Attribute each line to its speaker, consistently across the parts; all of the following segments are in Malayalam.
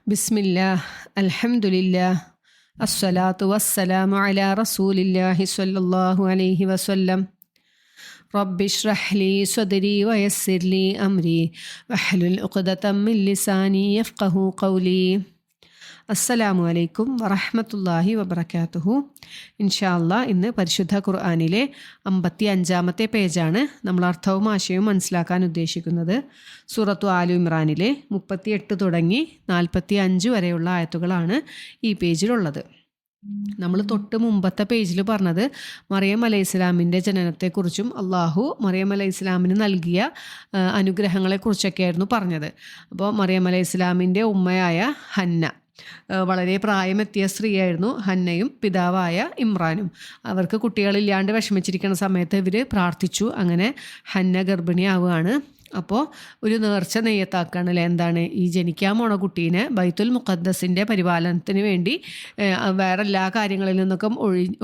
Speaker 1: ബിസ്മില്ലാഹ് അൽഹംദുലില്ലാഹ് അസ്സലാത്തു വസ്സലാമു അലാ റസൂലില്ലാഹി സ്വല്ലല്ലാഹു അലൈഹി വസല്ലം. റബ്ബിശ്റഹ് ലി സ്വദ്രി വയസ്സിർ ലി അംരി വഹ്ലുൽ ഉഖ്ദതം മിൻ ലിസാനി യഫ്ഖഹു ഖൗലി. അസ്സലാമു അലൈക്കും വറഹ്മത്തുള്ളാഹി വബറകാതുഹു. ഇൻഷാ അല്ലാഹ് ഇന്ന് പരിശുദ്ധ ഖുർആനിലെ 55-ാമത്തെ പേജാണ് നമ്മൾ അർത്ഥവും ആശയവും മനസ്സിലാക്കാൻ ഉദ്ദേശിക്കുന്നത്. സൂറത്തു ആലു ഇമ്രാനിലെ 38 തുടങ്ങി 45 വരെയുള്ള ആയത്തുകളാണ് ഈ പേജിലുള്ളത്. നമ്മൾ തൊട്ട് മുമ്പത്തെ പേജിൽ പറഞ്ഞത് മറിയം അലൈഹി ഇസ്ലാമിൻ്റെ ജനനത്തെക്കുറിച്ചും അള്ളാഹു മറിയം അലൈഹി ഇസ്ലാമിന് നൽകിയ അനുഗ്രഹങ്ങളെക്കുറിച്ചൊക്കെയായിരുന്നു പറഞ്ഞത്. അപ്പോൾ മറിയം അലൈഹി ഇസ്ലാമിൻ്റെ ഉമ്മയായ ഹന്ന വളരെ പ്രായമെത്തിയ സ്ത്രീയായിരുന്നു ഹന്നയും പിതാവായ ഇമ്രാനും. അവർക്ക് കുട്ടികളില്ലാണ്ട് വിഷമിച്ചിരിക്കുന്ന സമയത്ത് ഇവർ പ്രാർത്ഥിച്ചു. അങ്ങനെ ഹന്ന ഗർഭിണിയാവുകയാണ്. അപ്പോൾ ഒരു നേർച്ച നെയ്യത്താക്കുകയാണല്ലേ, എന്താണ് ഈ ജനിക്കാൻ പോണ കുട്ടീനെ ബൈത്തുൽ മുഖദ്ദസിൻ്റെ പരിപാലനത്തിന് വേണ്ടി വേറെ എല്ലാ കാര്യങ്ങളിൽ നിന്നൊക്കെ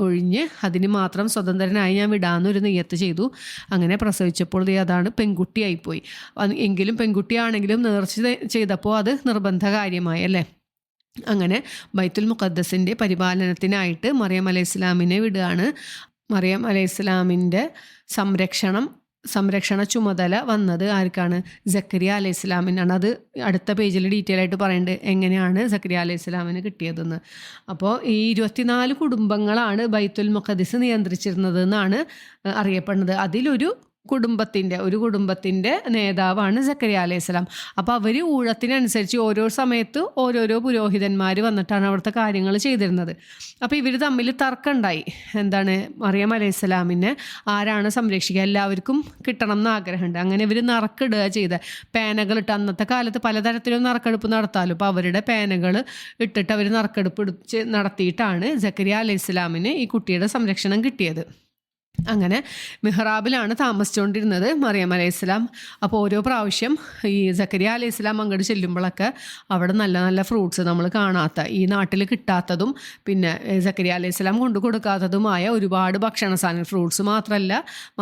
Speaker 1: ഒഴിഞ്ഞ് അതിന് മാത്രം സ്വതന്ത്രനായി ഞാൻ വിടാമെന്നൊരു നെയ്യത്ത് ചെയ്തു. അങ്ങനെ പ്രസവിച്ചപ്പോൾ അതാണ് പെൺകുട്ടിയായിപ്പോയി. എങ്കിലും പെൺകുട്ടിയാണെങ്കിലും നേർച്ച ചെയ്തപ്പോൾ അത് നിർബന്ധ കാര്യമായി അല്ലേ. അങ്ങനെ ബൈത്തുൽ മുഖദ്ദസിൻ്റെ പരിപാലനത്തിനായിട്ട് മറിയം അലൈഹി ഇസ്ലാമിനെ വിടുകയാണ്. മറിയം അലൈഹി ഇസ്ലാമിൻ്റെ സംരക്ഷണ ചുമതല വന്നത് ആർക്കാണ്? സക്കരിയ അലൈഹി ഇസ്ലാമിനാണ്. അത് അടുത്ത പേജിൽ ഡീറ്റെയിൽ ആയിട്ട് പറയുന്നുണ്ട് എങ്ങനെയാണ് സക്കരിയ അലൈഹി ഇസ്ലാമിന് കിട്ടിയതെന്ന്. അപ്പോൾ ഈ 24 കുടുംബങ്ങളാണ് ബൈത്തുൽ മുഖദ്ദിസ് നിയന്ത്രിച്ചിരുന്നത് എന്നാണ് അറിയപ്പെടുന്നത്. അതിലൊരു കുടുംബത്തിൻ്റെ നേതാവാണ് സക്കരിയ അലൈഹി സ്വലാം. അപ്പോൾ അവർ ഊഴത്തിനനുസരിച്ച് ഓരോ സമയത്ത് ഓരോരോ പുരോഹിതന്മാർ വന്നിട്ടാണ് അവിടുത്തെ കാര്യങ്ങൾ ചെയ്തിരുന്നത്. അപ്പോൾ ഇവർ തമ്മിൽ തർക്കമുണ്ടായി. എന്താണ്, മറിയം അലൈഹി സ്വലാമിനെ ആരാണ് സംരക്ഷിക്കുക, എല്ലാവർക്കും കിട്ടണം എന്ന് ആഗ്രഹമുണ്ട്. അങ്ങനെ ഇവർ നറുക്കിടുക ചെയ്ത പേനകളിട്ട്, അന്നത്തെ കാലത്ത് പലതരത്തിലും നറുക്കെടുപ്പ് നടത്താമല്ലോ. അപ്പോൾ അവരുടെ പേനകൾ ഇട്ടിട്ട് അവർ നറുക്കെടുപ്പ് നടത്തിയിട്ടാണ് സക്കരിയ അലൈഹി സ്വലാമിന് ഈ കുട്ടിയുടെ സംരക്ഷണം കിട്ടിയത്. അങ്ങനെ മിഹ്റാബിലാണ് താമസിച്ചുകൊണ്ടിരുന്നത് മറിയം അലൈഹി സ്വലാം. അപ്പോൾ ഓരോ പ്രാവശ്യം ഈ സക്കരിയ അലൈഹി സ്വലാം അങ്ങോട്ട് ചെല്ലുമ്പോഴൊക്കെ അവിടെ നല്ല നല്ല ഫ്രൂട്ട്സ്, നമ്മൾ കാണാത്ത, ഈ നാട്ടിൽ കിട്ടാത്തതും പിന്നെ സക്കരിയ അലൈഹി സ്വലാം കൊണ്ടു കൊടുക്കാത്തതുമായ ഒരുപാട് ഭക്ഷണ സാധനങ്ങൾ, ഫ്രൂട്ട്സ് മാത്രമല്ല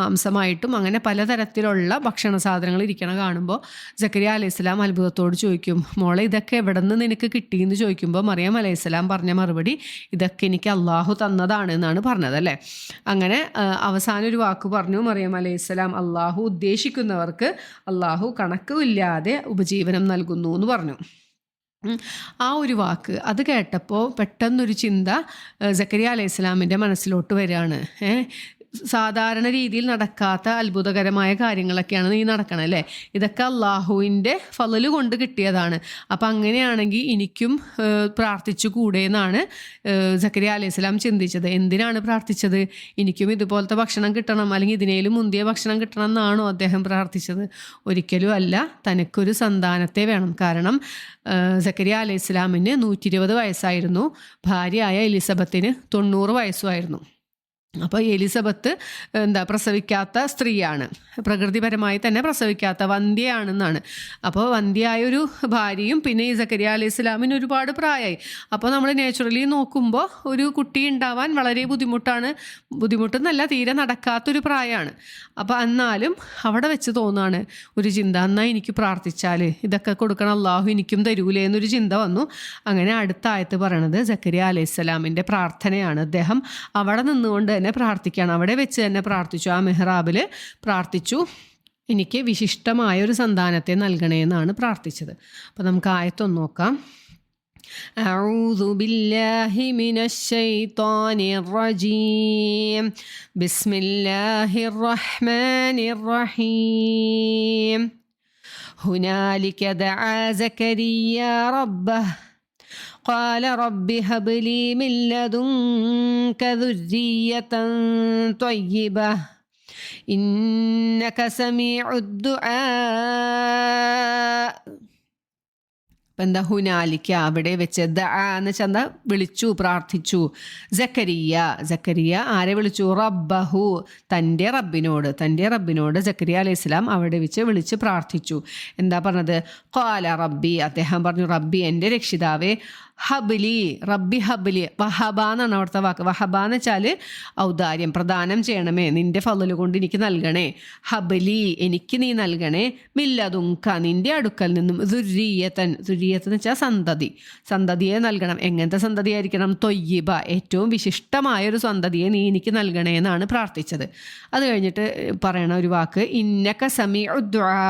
Speaker 1: മാംസമായിട്ടും അങ്ങനെ പലതരത്തിലുള്ള ഭക്ഷണ സാധനങ്ങൾ ഇരിക്കണ കാണുമ്പോൾ സക്കരിയ അലൈഹി സ്വലാം അത്ഭുതത്തോട് ചോദിക്കും, മോളെ ഇതൊക്കെ എവിടെ നിന്ന് നിനക്ക് കിട്ടിയെന്ന് ചോദിക്കുമ്പോൾ മറിയം അലൈഹി സ്വലാം പറഞ്ഞ മറുപടി, ഇതൊക്കെ എനിക്ക് അള്ളാഹു തന്നതാണ് എന്നാണ് പറഞ്ഞതല്ലേ. അങ്ങനെ അവസാനം ഒരു വാക്ക് പറഞ്ഞു മറിയം അലൈഹി സ്വലാം, അള്ളാഹു ഉദ്ദേശിക്കുന്നവർക്ക് അള്ളാഹു കണക്കില്ലാതെ ഉപജീവനം നൽകുന്നു എന്ന് പറഞ്ഞു. ആ ഒരു വാക്ക് അത് കേട്ടപ്പോൾ പെട്ടെന്നൊരു ചിന്ത സക്കരിയ അലൈഹി സ്വലാമിൻ്റെ മനസ്സിലോട്ട് വരികയാണ്. സാധാരണ രീതിയിൽ നടക്കാത്ത അത്ഭുതകരമായ കാര്യങ്ങളൊക്കെയാണ് നീ നടക്കണം അല്ലേ, ഇതൊക്കെ അള്ളാഹുവിൻ്റെ ഫളല് കൊണ്ട് കിട്ടിയതാണ്. അപ്പം അങ്ങനെയാണെങ്കിൽ എനിക്കും പ്രാർത്ഥിച്ചു കൂടെ എന്നാണ് സക്കരിയ അലൈഹി സ്വലാം ചിന്തിച്ചത്. എന്തിനാണ് പ്രാർത്ഥിച്ചത്? എനിക്കും ഇതുപോലത്തെ ഭക്ഷണം കിട്ടണം, അല്ലെങ്കിൽ ഇതിനേലും മുന്തിയ ഭക്ഷണം കിട്ടണം എന്നാണോ അദ്ദേഹം പ്രാർത്ഥിച്ചത്? ഒരിക്കലും അല്ല, തനിക്കൊരു സന്താനത്തെ വേണം. കാരണം സക്കരിയ അലൈഹി സ്വലാമിന് 120 വയസ്സായിരുന്നു, ഭാര്യയായ എലിസബത്തിന് 90 വയസ്സുമായിരുന്നു. അപ്പോൾ എലിസബത്ത് പ്രസവിക്കാത്ത സ്ത്രീയാണ്, പ്രകൃതിപരമായി തന്നെ പ്രസവിക്കാത്ത വന്ധ്യയാണെന്നാണ്. അപ്പോൾ വന്ധ്യയായൊരു ഭാര്യയും പിന്നെ ഈ സക്കരിയ അലൈഹി സ്വലാമിന് ഒരുപാട് പ്രായമായി. അപ്പോൾ നമ്മൾ നാച്ചുറലി നോക്കുമ്പോൾ ഒരു കുട്ടി ഉണ്ടാവാൻ വളരെ ബുദ്ധിമുട്ടെന്നല്ല, തീരെ നടക്കാത്തൊരു പ്രായമാണ്. അപ്പോൾ എന്നാലും അവിടെ വെച്ച് തോന്നാണ് ഒരു ചിന്ത, എന്നാൽ എനിക്ക് പ്രാർത്ഥിച്ചാൽ ഇതൊക്കെ കൊടുക്കണം അള്ളാഹു എനിക്കും തരൂലേ എന്നൊരു ചിന്ത വന്നു. അങ്ങനെ അടുത്ത ആയത്ത് പറയണത് സക്കരിയ അലൈഹി സ്വലാമിൻ്റെ പ്രാർത്ഥനയാണ്. അദ്ദേഹം അവിടെ നിന്നുകൊണ്ട് തന്നെ പ്രാർത്ഥിക്കുകയാണ്, അവിടെ വെച്ച് തന്നെ പ്രാർത്ഥിച്ചു, ആ മെഹ്റാബിൽ പ്രാർത്ഥിച്ചു, എനിക്ക് വിശിഷ്ടമായ ഒരു സന്താനത്തെ നൽകണേ എന്നാണ് പ്രാർത്ഥിച്ചത്. അപ്പോൾ നമുക്ക് ആയത്തൊന്ന് നോക്കാം. അഊദു ബില്ലാഹി മിനശ് ശൈത്വാനിർ റജീം ബിസ്മില്ലാഹിർ റഹ്മാനിർ റഹീം ഹുനാലിക ദഅ സക്കരിയ റബ്ബഹു قال رب هب لي من لدنك ذرية طيبة إنك سميع الدعاء. അപ്പം എന്താ, ഹുനാലിക്ക അവിടെ വെച്ച്, എന്ന് വെച്ചാൽ വിളിച്ചു, പ്രാർത്ഥിച്ചു. സക്കരിയ ആരെ വിളിച്ചു? റബ്ബഹു, തൻ്റെ റബ്ബിനോട് സക്കരിയ അലൈഹി സ്വലാം അവിടെ വെച്ച് വിളിച്ച് പ്രാർത്ഥിച്ചു. എന്താ പറഞ്ഞത്? ഖാല റബ്ബി, അദ്ദേഹം പറഞ്ഞു, റബ്ബി എൻ്റെ രക്ഷിതാവേ, ഹബ്ലി റബ്ബി ഹബ്ലി, വഹബ എന്നാണ് അവിടുത്തെ വാക്ക്. വഹബ എന്ന് വെച്ചാൽ ഔദാര്യം, പ്രദാനം ചെയ്യണമേ, നിന്റെ ഫضല് കൊണ്ട് എനിക്ക് നൽകണേ. ഹബ്ലി എനിക്ക് നീ നൽകണേ, മില്ലതുങ്ക നിന്റെ അടുക്കൽ നിന്നും, ദുര്രിയത്തൻ ദുര്രിയത്ത് എന്ന് വെച്ചാൽ സന്തതി, സന്തതിയെ നൽകണം. എങ്ങനത്തെ സന്തതി ആയിരിക്കണം? തൊയ്യിബ ഏറ്റവും വിശിഷ്ടമായൊരു സന്തതിയെ നീ എനിക്ക് നൽകണേ എന്നാണ് പ്രാർത്ഥിച്ചത്. അത് കഴിഞ്ഞിട്ട് പറയണ ഒരു വാക്ക് ഇന്നക സമീഉ ദുആ,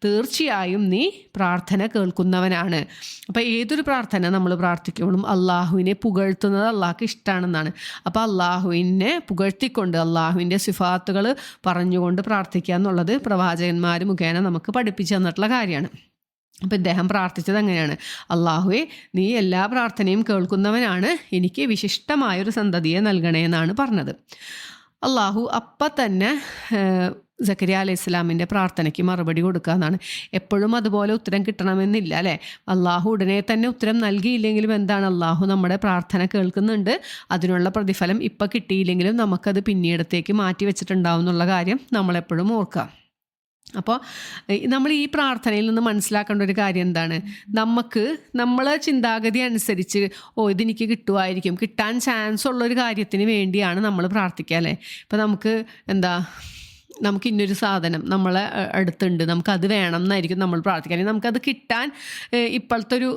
Speaker 1: തീർച്ചയായും നീ പ്രാർത്ഥന കേൾക്കുന്നവനാണ്. അപ്പോൾ ഏതൊരു പ്രാർത്ഥന നമ്മൾ പ്രാർത്ഥിക്കുമ്പോഴും അള്ളാഹുവിനെ പുകഴ്ത്തുന്നത് അള്ളാഹ്ക്ക് ഇഷ്ടമാണെന്നാണ്. അപ്പോൾ അള്ളാഹുവിനെ പുകഴ്ത്തിക്കൊണ്ട് അള്ളാഹുവിൻ്റെ സിഫാത്തുകൾ പറഞ്ഞുകൊണ്ട് പ്രാർത്ഥിക്കുക എന്നുള്ളത് പ്രവാചകന്മാർ മുഖേന നമുക്ക് പഠിപ്പിച്ചു തന്നിട്ടുള്ള കാര്യമാണ്. അപ്പോൾ ഇദ്ദേഹം പ്രാർത്ഥിച്ചത് അങ്ങനെയാണ്, അള്ളാഹുവെ നീ എല്ലാ പ്രാർത്ഥനയും കേൾക്കുന്നവനാണ്, എനിക്ക് വിശിഷ്ടമായൊരു സന്തതിയെ നൽകണേ എന്നാണ് പറഞ്ഞത്. അള്ളാഹു അപ്പം തന്നെ സക്കരിയ അലൈഹി ഇസ്ലാമിൻ്റെ പ്രാർത്ഥനയ്ക്ക് മറുപടി കൊടുക്കുക എന്നാണ്. എപ്പോഴും അതുപോലെ ഉത്തരം കിട്ടണമെന്നില്ല അല്ലേ. അള്ളാഹു ഉടനെ തന്നെ ഉത്തരം നൽകിയില്ലെങ്കിലും എന്താണ്, അള്ളാഹു നമ്മുടെ പ്രാർത്ഥന കേൾക്കുന്നുണ്ട്. അതിനുള്ള പ്രതിഫലം ഇപ്പം കിട്ടിയില്ലെങ്കിലും നമുക്കത് പിന്നീടത്തേക്ക് മാറ്റി വെച്ചിട്ടുണ്ടാവും എന്നുള്ള കാര്യം നമ്മളെപ്പോഴും ഓർക്കുക. അപ്പോൾ നമ്മൾ ഈ പ്രാർത്ഥനയിൽ നിന്ന് മനസ്സിലാക്കേണ്ട ഒരു കാര്യം എന്താണ്, നമുക്ക് നമ്മളെ ചിന്താഗതി അനുസരിച്ച് ഇതെനിക്ക് കിട്ടുമായിരിക്കും, കിട്ടാൻ ചാൻസ് ഉള്ളൊരു കാര്യത്തിന് വേണ്ടിയാണ് നമ്മൾ പ്രാർത്ഥിക്കുക അല്ലേ. ഇപ്പോൾ നമുക്ക് ഇന്നൊരു സാധനം നമ്മളെ അടുത്തുണ്ട്, നമുക്കത് വേണം എന്നായിരിക്കും നമ്മൾ പ്രാർത്ഥിക്കുക. അല്ലെങ്കിൽ നമുക്കത് കിട്ടാൻ ഇപ്പോഴത്തെ ഒരു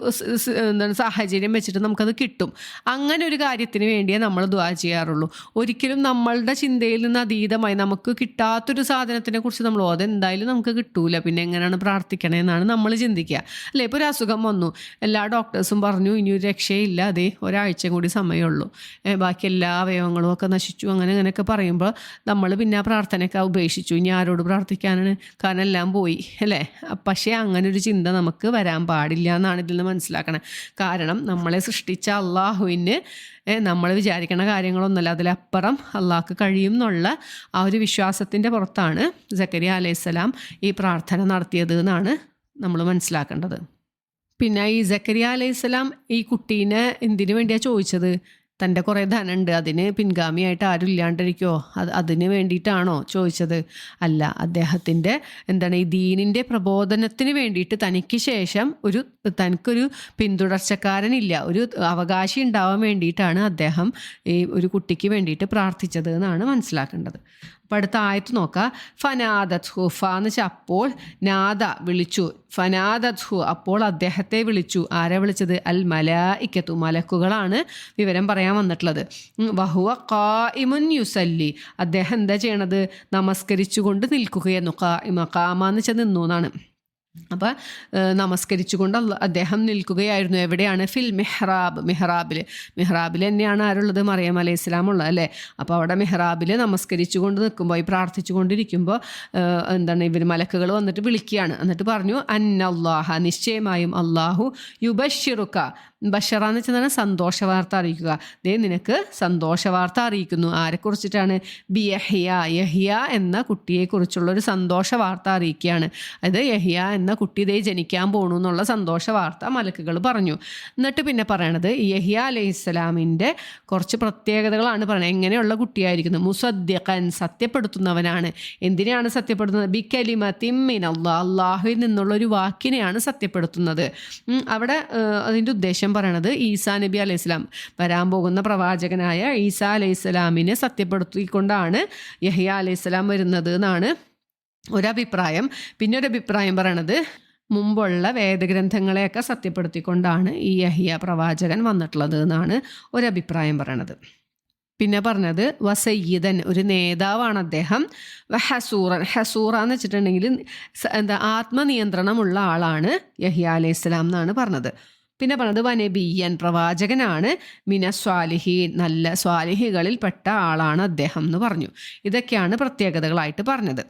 Speaker 1: സാഹചര്യം വെച്ചിട്ട് നമുക്കത് കിട്ടും. അങ്ങനെ ഒരു കാര്യത്തിന് വേണ്ടിയേ നമ്മൾ ദുആ ചെയ്യാറുള്ളൂ. ഒരിക്കലും നമ്മളുടെ ചിന്തയിൽ നിന്ന് അതീതമായി നമുക്ക് കിട്ടാത്തൊരു സാധനത്തിനെ കുറിച്ച് നമ്മൾ അതെന്തായാലും നമുക്ക് കിട്ടൂല, പിന്നെ എങ്ങനെയാണ് പ്രാർത്ഥിക്കണേന്നാണ് നമ്മൾ ചിന്തിക്കുക അല്ലേ. ഇപ്പോൾ ഒരു അസുഖം വന്നു, എല്ലാ ഡോക്ടേഴ്സും പറഞ്ഞു ഇനി ഒരു രക്ഷയില്ല, അതേ ഒരാഴ്ചയും കൂടി സമയമുള്ളൂ, ബാക്കി എല്ലാ അവയവങ്ങളും ഒക്കെ നശിച്ചു, അങ്ങനെയൊക്കെ പറയുമ്പോൾ നമ്മൾ പിന്നെ ആ പ്രാർത്ഥനയൊക്കെ ഉപേക്ഷിച്ചു. ഇനി ആരോട് പ്രാർത്ഥിക്കാനാണ്, കാരണം എല്ലാം പോയി അല്ലേ. പക്ഷേ അങ്ങനെ ഒരു ചിന്ത നമുക്ക് വരാൻ പാടില്ല എന്നാണ് ഇതിൽ നിന്ന് മനസ്സിലാക്കണം. കാരണം നമ്മളെ സൃഷ്ടിച്ച അള്ളാഹുവിന് നമ്മൾ വിചാരിക്കുന്ന കാര്യങ്ങളൊന്നുമല്ല, അതിലപ്പുറം അള്ളാഹ്ക്ക് കഴിയും എന്നുള്ള ആ ഒരു വിശ്വാസത്തിൻ്റെ പുറത്താണ് സക്കരിയ അലൈഹിസ്സലാം ഈ പ്രാർത്ഥന നടത്തിയത് എന്നാണ് നമ്മൾ മനസ്സിലാക്കേണ്ടത്. പിന്നെ ഈ സക്കരിയ അലൈഹിസ്സലാം ഈ കുട്ടീനെ എന്തിനു വേണ്ടിയാണ് ചോദിച്ചത്? തൻ്റെ കുറേ ധനമുണ്ട്, അതിന് പിൻഗാമിയായിട്ട് ആരും ഇല്ലാണ്ടിരിക്കുമോ, അതിന് വേണ്ടിയിട്ടാണോ ചോദിച്ചത്? അല്ല, അദ്ദേഹത്തിൻ്റെ ഈ ദീനിൻ്റെ പ്രബോധനത്തിന് വേണ്ടിയിട്ട് തനിക്ക് ശേഷം തനിക്കൊരു പിന്തുടർച്ചക്കാരനില്ല, ഒരു അവകാശി ഉണ്ടാവാൻ വേണ്ടിയിട്ടാണ് അദ്ദേഹം ഈ ഒരു കുട്ടിക്ക് വേണ്ടിയിട്ട് പ്രാർത്ഥിച്ചത് എന്നാണ് മനസ്സിലാക്കേണ്ടത്. അപ്പോൾ അടുത്ത ആയത്ത് നോക്കുക. ഫനാദത്ഹു, ഫാന്ന് വെച്ചാൽ അപ്പോൾ, നാദ വിളിച്ചു, ഫനാദത്ഹു അപ്പോൾ അദ്ദേഹത്തെ വിളിച്ചു. ആരെ വിളിച്ചത്? അൽ മലായിക്കത്തു, മലക്കുകളാണ് വിവരം പറയാൻ വന്നിട്ടുള്ളത്. വഹുവ ഖായിമുൻ യുസല്ലി, അദ്ദേഹം എന്താ ചെയ്യണത്? നമസ്കരിച്ചുകൊണ്ട് നിൽക്കുകയെന്നു. ഖാമാന്ന് വെച്ചാൽ നിന്നു എന്നാണ്. അപ്പോൾ നമസ്കരിച്ചുകൊണ്ട് അദ്ദേഹം നിൽക്കുകയായിരുന്നു. എവിടെയാണ്? ഫിൽ മിഹ്റാബിൽ തന്നെയാണ് ആരുള്ളത്? മറിയം അലൈഹി ഇസ്ലാം ഉള്ളത് അല്ലേ. അപ്പോൾ അവിടെ മിഹ്റാബിൽ നമസ്കരിച്ചുകൊണ്ട് നിൽക്കുമ്പോൾ, ഈ പ്രാർത്ഥിച്ചുകൊണ്ടിരിക്കുമ്പോൾ ഇവർ മലക്കുകൾ വന്നിട്ട് വിളിക്കുകയാണ്. എന്നിട്ട് പറഞ്ഞു, അന്നല്ലാഹ, നിശ്ചയമായും അള്ളാഹു, യുബശ്ശിറുക, ബഷറ എന്ന് വെച്ചാൽ സന്തോഷ വാർത്ത അറിയിക്കുക, നിനക്ക് സന്തോഷ വാർത്ത അറിയിക്കുന്നു. ആരെക്കുറിച്ചിട്ടാണ്? യഹ്യ എന്ന കുട്ടിയെക്കുറിച്ചുള്ളൊരു സന്തോഷ വാർത്ത അറിയിക്കുകയാണ്. അത് യഹ്യ എന്ന കുട്ടി ജനിക്കാൻ പോകണു എന്നുള്ള സന്തോഷ വാർത്ത മലക്കുകൾ പറഞ്ഞു. എന്നിട്ട് പിന്നെ പറയണത് യഹ്യ അലൈഹിസ്സലാമിൻ്റെ കുറച്ച് പ്രത്യേകതകളാണ് പറയുന്നത്. എങ്ങനെയുള്ള കുട്ടിയായിരിക്കുന്നു? മുസദ്ദിഖൻ, സത്യപ്പെടുത്തുന്നവനാണ്. എന്തിനെയാണ് സത്യപ്പെടുത്തുന്നത്? ബികലിമത്തിൻ മിനല്ലാഹ്, അള്ളാഹുവിൽ നിന്നുള്ളൊരു വാക്കിനെയാണ് സത്യപ്പെടുത്തുന്നത്. അവിടെ അതിൻ്റെ ഉദ്ദേശം പറയണത് ഈസാ നബി അലൈഹി സ്വലാം, വരാൻ പോകുന്ന പ്രവാചകനായ ഈസാ അലൈഹി സ്വലാമിനെ സത്യപ്പെടുത്തിക്കൊണ്ടാണ് യഹ്യ അലൈഹി സ്വലാം വരുന്നത് എന്നാണ് ഒരഭിപ്രായം. പിന്നെ ഒരു അഭിപ്രായം പറയണത് മുമ്പുള്ള വേദഗ്രന്ഥങ്ങളെയൊക്കെ സത്യപ്പെടുത്തിക്കൊണ്ടാണ് ഈ യഹ്യ പ്രവാചകൻ വന്നിട്ടുള്ളത് എന്നാണ് ഒരഭിപ്രായം പറയണത്. പിന്നെ പറഞ്ഞത് വസയ്യിദൻ, ഒരു നേതാവാണ് അദ്ദേഹം. ഹസൂറൻ, ഹസൂറ എന്ന് വെച്ചിട്ടുണ്ടെങ്കിൽ ആത്മനിയന്ത്രണമുള്ള ആളാണ് യഹ്യ അലൈഹി സ്വലാം എന്നാണ് പറഞ്ഞത്. പിന്നെ പറഞ്ഞത് വനബിയൻ, പ്രവാചകനാണ്. മിന സ്വാലിഹീൻ, നല്ല സ്വാലിഹികളിൽ പെട്ട ആളാണ് അദ്ദേഹം എന്ന് പറഞ്ഞു. ഇതൊക്കെയാണ് പ്രത്യേകതകളായിട്ട് പറഞ്ഞത്.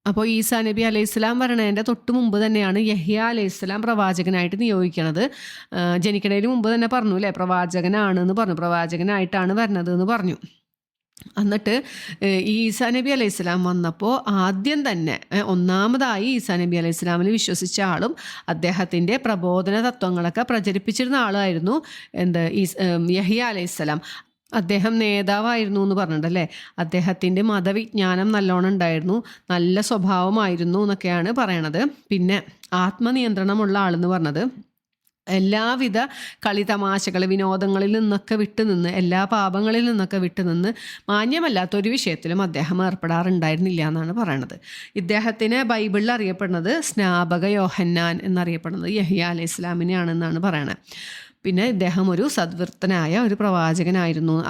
Speaker 1: അപ്പോൾ ഈസാ നബി അലൈഹി സ്വലാം വരണതിൻ്റെ തൊട്ട് മുമ്പ് തന്നെയാണ് യഹ്യ അലൈഹി സ്വലാം പ്രവാചകനായിട്ട് നിയോഗിക്കണത്. ജനിക്കണതിന് മുമ്പ് തന്നെ പറഞ്ഞു അല്ലേ, പ്രവാചകനാണെന്ന് പറഞ്ഞു, പ്രവാചകനായിട്ടാണ് വരണത് എന്ന് പറഞ്ഞു. എന്നിട്ട് ഈസാ നബി അലൈഹി സ്വലാം വന്നപ്പോൾ ആദ്യം തന്നെ ഒന്നാമതായി ഈസാ നബി അലൈഹി സ്വലാമിൽ വിശ്വസിച്ച ആളും അദ്ദേഹത്തിൻ്റെ പ്രബോധന തത്വങ്ങളൊക്കെ പ്രചരിപ്പിച്ചിരുന്ന ആളായിരുന്നു യഹ്യ അലൈഹി സ്വലാം. അദ്ദേഹം നേതാവായിരുന്നു എന്ന് പറഞ്ഞിട്ടല്ലേ. അദ്ദേഹത്തിൻ്റെ മതവിജ്ഞാനം നല്ലോണം ഉണ്ടായിരുന്നു, നല്ല സ്വഭാവമായിരുന്നു എന്നൊക്കെയാണ് പറയണത്. പിന്നെ ആത്മനിയന്ത്രണമുള്ള ആളെന്ന് പറഞ്ഞത് എല്ലാവിധ കളി തമാശകൾ വിനോദങ്ങളിൽ നിന്നൊക്കെ വിട്ടുനിന്ന് എല്ലാ പാപങ്ങളിൽ നിന്നൊക്കെ വിട്ടുനിന്ന് മാന്യമല്ലാത്തൊരു വിഷയത്തിലും അദ്ദേഹം ഏർപ്പെടാറുണ്ടായിരുന്നില്ല എന്നാണ് പറയണത്. ഇദ്ദേഹത്തിന് ബൈബിളിൽ അറിയപ്പെടുന്നത് സ്നാപക യോഹന്നാൻ എന്നറിയപ്പെടുന്നത് യഹ്യ അലൈഹി ഇസ്ലാമിനെയാണെന്നാണ് പറയണത്. പിന്നെ ഇദ്ദേഹം ഒരു സദ്വൃത്തനായ ഒരു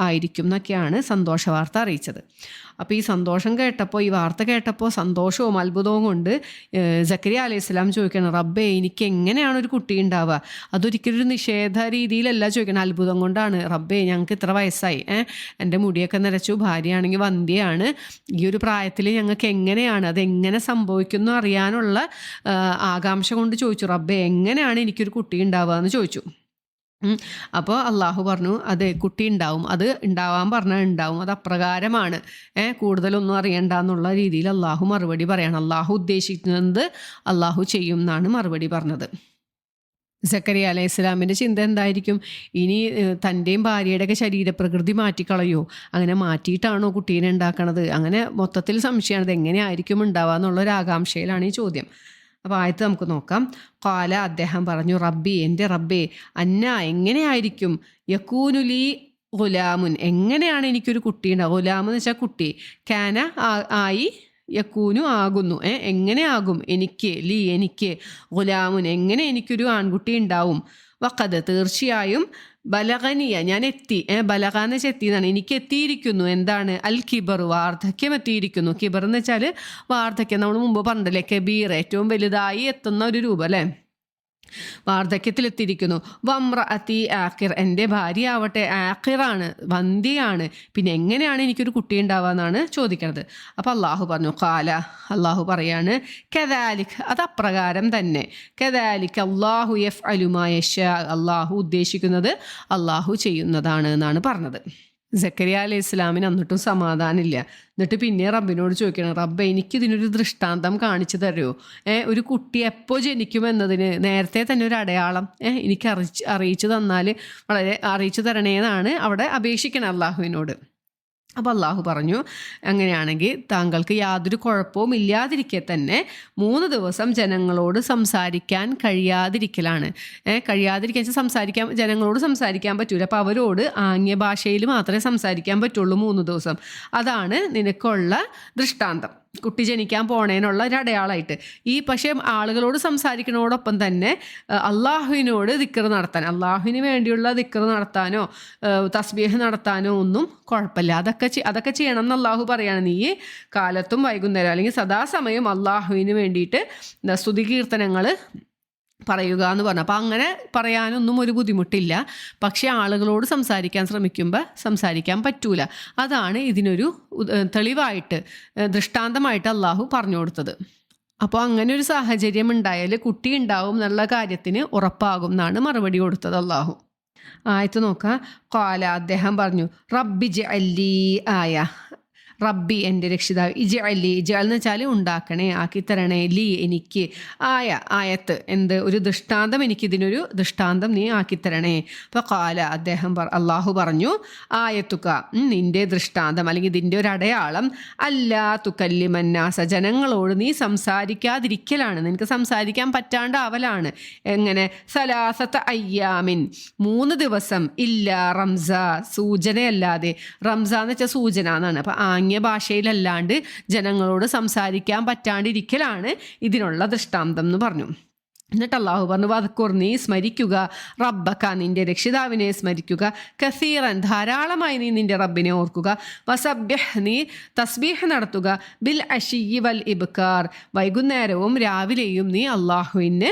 Speaker 1: ആയിരിക്കും എന്നൊക്കെയാണ് സന്തോഷ വാർത്ത അറിയിച്ചത്. അപ്പോൾ ഈ സന്തോഷം കേട്ടപ്പോൾ, ഈ വാർത്ത കേട്ടപ്പോൾ സന്തോഷവും അത്ഭുതവും കൊണ്ട് സക്കരിയ അലൈഹി സ്വലാം ചോദിക്കണം, റബ്ബേ എനിക്ക് എങ്ങനെയാണ് ഒരു കുട്ടി ഉണ്ടാവുക? അതൊരിക്കലും ഒരു നിഷേധ രീതിയിലല്ല ചോദിക്കണം, അത്ഭുതം കൊണ്ടാണ്. റബ്ബേ ഞങ്ങൾക്ക് ഇത്ര വയസ്സായി, എൻ്റെ മുടിയൊക്കെ നിരച്ചു, ഭാര്യയാണെങ്കിൽ വന്ധ്യയാണ്, ഈ ഒരു പ്രായത്തിൽ ഞങ്ങൾക്ക് എങ്ങനെയാണ് അതെങ്ങനെ സംഭവിക്കുന്നു അറിയാനുള്ള ആകാംക്ഷ കൊണ്ട് ചോദിച്ചു, റബ്ബേ എങ്ങനെയാണ് എനിക്കൊരു കുട്ടി ഉണ്ടാവുക എന്ന് ചോദിച്ചു. അപ്പോൾ അള്ളാഹു പറഞ്ഞു, അതെ കുട്ടി ഉണ്ടാവും, അത് ഉണ്ടാവാൻ പറഞ്ഞാൽ ഉണ്ടാവും, അത് അപ്രകാരമാണ്, കൂടുതലൊന്നും അറിയണ്ട എന്നുള്ള രീതിയിൽ അള്ളാഹു മറുപടി പറയണം. അള്ളാഹു ഉദ്ദേശിക്കുന്നത് അള്ളാഹു ചെയ്യും എന്നാണ് മറുപടി പറഞ്ഞത്. സക്കരിയ അലൈഹി സ്വലാമിൻ്റെ ചിന്ത എന്തായിരിക്കും? ഇനി തൻ്റെയും ഭാര്യയുടെയൊക്കെ ശരീരപ്രകൃതി മാറ്റിക്കളയോ? അങ്ങനെ മാറ്റിയിട്ടാണോ കുട്ടീനെ ഉണ്ടാക്കണത്? അങ്ങനെ മൊത്തത്തിൽ സംശയമാണ്, എങ്ങനെയായിരിക്കും ഉണ്ടാവുക എന്നുള്ളൊരു ആകാംക്ഷയിലാണ് ഈ ചോദ്യം. അപ്പോൾ ആയത്ത് നമുക്ക് നോക്കാം. ഖാല അദ്ദേഹം പറഞ്ഞു, റബ്ബി എൻ്റെ റബ്ബേ, അന്ന എങ്ങനെയായിരിക്കും, യക്കൂനുലി ഗുലാമുൻ എങ്ങനെയാണ് എനിക്കൊരു കുട്ടി ഉണ്ടാവുക? ഗുലാമെന്ന് വെച്ചാൽ കുട്ടി, കാന ആയി, യക്കൂനു ആകുന്നു, എങ്ങനെ ആകും എനിക്ക്, എനിക്ക് ഗുലാമുൻ എങ്ങനെ എനിക്കൊരു ആൺകുട്ടി ഉണ്ടാവും? വഖദ് തീർച്ചയായും, ബലഗനിയ ഞാൻ എത്തി, ബലഗാന്ന് വെച്ചാൽ എത്തി എന്നാണ്, എനിക്ക് എത്തിയിരിക്കുന്നു എന്താണ്, അൽ കിബർ വാർദ്ധക്യം എത്തിയിരിക്കുന്നു. കിബർ എന്ന് വെച്ചാൽ വാർദ്ധക്യം, നമ്മൾ മുമ്പ് പറഞ്ഞില്ലേ, കബീർ ഏറ്റവും വലുതായി എത്തുന്ന ഒരു രൂപം അല്ലേ, വാർദ്ധക്യത്തിലെത്തിയിരിക്കുന്നു. വമ്രഅതി ആഖിർ എൻ്റെ ഭാര്യ ആവട്ടെ ആഖിറാണ്, വന്ധ്യയാണ്, പിന്നെ എങ്ങനെയാണ് എനിക്കൊരു കുട്ടി ഉണ്ടാവുക എന്നാണ് ചോദിക്കുന്നത്. അപ്പോൾ അള്ളാഹു പറഞ്ഞു, ഖാല അള്ളാഹു പറയാണ്, കദാലിക് അത് അപ്രകാരം തന്നെ, കദാലിക് അള്ളാഹു യഫ്അലു മാ യശാ അള്ളാഹു ഉദ്ദേശിക്കുന്നത് അള്ളാഹു ചെയ്യുന്നതാണ് എന്നാണ് പറഞ്ഞത്. സക്കരിയ അലൈഹി ഇസ്ലാമിന് എന്നിട്ടും സമാധാനമില്ല. എന്നിട്ട് പിന്നെ റബ്ബിനോട് ചോദിക്കണം, റബ്ബെ എനിക്കിതിനൊരു ദൃഷ്ടാന്തം കാണിച്ചു തരുമോ? ഒരു കുട്ടി എപ്പോൾ ജനിക്കുമെന്നതിന് നേരത്തെ തന്നെ ഒരു അടയാളം എനിക്ക് അറിയിച്ചു തന്നാൽ വളരെ അറിയിച്ചു തരണേന്നാണ് അവിടെ അപേക്ഷിക്കണം അള്ളാഹുവിനോട്. അപ്പോൾ അള്ളാഹു പറഞ്ഞു, അങ്ങനെയാണെങ്കിൽ താങ്കൾക്ക് യാതൊരു കുഴപ്പവും ഇല്ലാതിരിക്കെ തന്നെ 3 ദിവസം ജനങ്ങളോട് സംസാരിക്കാൻ കഴിയാതിരിക്കലാണ്. കഴിയാതിരിക്കാൻ ജനങ്ങളോട് സംസാരിക്കാൻ പറ്റൂല. അപ്പോൾ അവരോട് ആംഗ്യ ഭാഷയിൽ മാത്രമേ സംസാരിക്കാൻ പറ്റുള്ളൂ 3 ദിവസം. അതാണ് നിനക്കുള്ള ദൃഷ്ടാന്തം, കുട്ടി ജനിക്കാൻ പോണേനുള്ള ഒരു അടയാളമായിട്ട്. പക്ഷേ ആളുകളോട് സംസാരിക്കുന്നതോടൊപ്പം തന്നെ അള്ളാഹുവിനോട് ദിക്ർ നടത്താൻ, അള്ളാഹുവിന് വേണ്ടിയുള്ള ദിക്ർ നടത്താനോ തസ്ബീഹ് നടത്താനോ ഒന്നും കുഴപ്പമില്ല. അതൊക്കെ ചെയ്യണം എന്ന് അള്ളാഹു പറയാണ്. നീ കാലത്തും വൈകുന്നേരം അല്ലെങ്കിൽ സദാസമയം അള്ളാഹുവിന് വേണ്ടിയിട്ട് സ്തുതി കീർത്തനങ്ങൾ പറയുക എന്ന് പറഞ്ഞു. അപ്പം അങ്ങനെ പറയാനൊന്നും ഒരു ബുദ്ധിമുട്ടില്ല. പക്ഷേ ആളുകളോട് സംസാരിക്കാൻ ശ്രമിക്കുമ്പോൾ സംസാരിക്കാൻ പറ്റൂല. അതാണ് ഇതിനൊരു തെളിവായിട്ട് ദൃഷ്ടാന്തമായിട്ട് അള്ളാഹു പറഞ്ഞു കൊടുത്തത്. അപ്പോൾ അങ്ങനെ ഒരു സാഹചര്യം ഉണ്ടായാൽ കുട്ടി ഉണ്ടാവും എന്നുള്ള കാര്യത്തിന് ഉറപ്പാകും എന്നാണ് മറുപടി കൊടുത്തത് അള്ളാഹു. ആയത്ത് നോക്കാം. ഖാല അദ്ദേഹം പറഞ്ഞു, റബ്ബി ജഅല്ലി ആയ, റബ്ബി എൻ്റെ രക്ഷിതാവ്, ഇജഅലി ഇജഅൽ എന്ന് വെച്ചാൽ ഉണ്ടാക്കണേ, ആക്കിത്തരണേ, ലീ എനിക്ക്, ആയത്ത് എന്ത് ഒരു ദൃഷ്ടാന്തം, എനിക്കിതിനൊരു ദൃഷ്ടാന്തം നീ ആക്കിത്തരണേ. അപ്പോൾ ഖാല അദ്ദേഹം അള്ളാഹു പറഞ്ഞു, ആയത്തുക നിൻ്റെ ദൃഷ്ടാന്തം അല്ലെങ്കിൽ ഇതിൻ്റെ ഒരു അടയാളം, അല്ലാ തുകല്ലിമന്നാസ ജനങ്ങളോട് നീ സംസാരിക്കാതിരിക്കലാണ്, നിനക്ക് സംസാരിക്കാൻ പറ്റാണ്ടാവലാണ്. എങ്ങനെ? സലാസത്ത അയ്യാമിൻ 3 ദിവസം, ഇല്ല റംസ സൂചനയല്ലാതെ, റംസ എന്ന് വെച്ചാൽ സൂചന എന്നാണ്. അപ്പോൾ ഭാഷയിലല്ലാണ്ട് ജനങ്ങളോട് സംസാരിക്കാൻ പറ്റാണ്ടിരിക്കലാണ് ഇതിനുള്ള ദൃഷ്ടാന്തം എന്ന് പറഞ്ഞു. എന്നിട്ട് അള്ളാഹു പറഞ്ഞു, വദ്കുർ നീ സ്മരിക്കുക, റബ്ബക നിൻ്റെ രക്ഷിതാവിനെ സ്മരിക്കുക, കസീറൻ ധാരാളമായി നീ നിൻ്റെ റബ്ബിനെ ഓർക്കുക, വസബ്യഹ് നീ തസ്ബീഹ് നടത്തുക, ബിൽ അശിയ്യി വൽ ഇബ്കാർ വൈകുന്നേരവും രാവിലെയും നീ അള്ളാഹുവിന്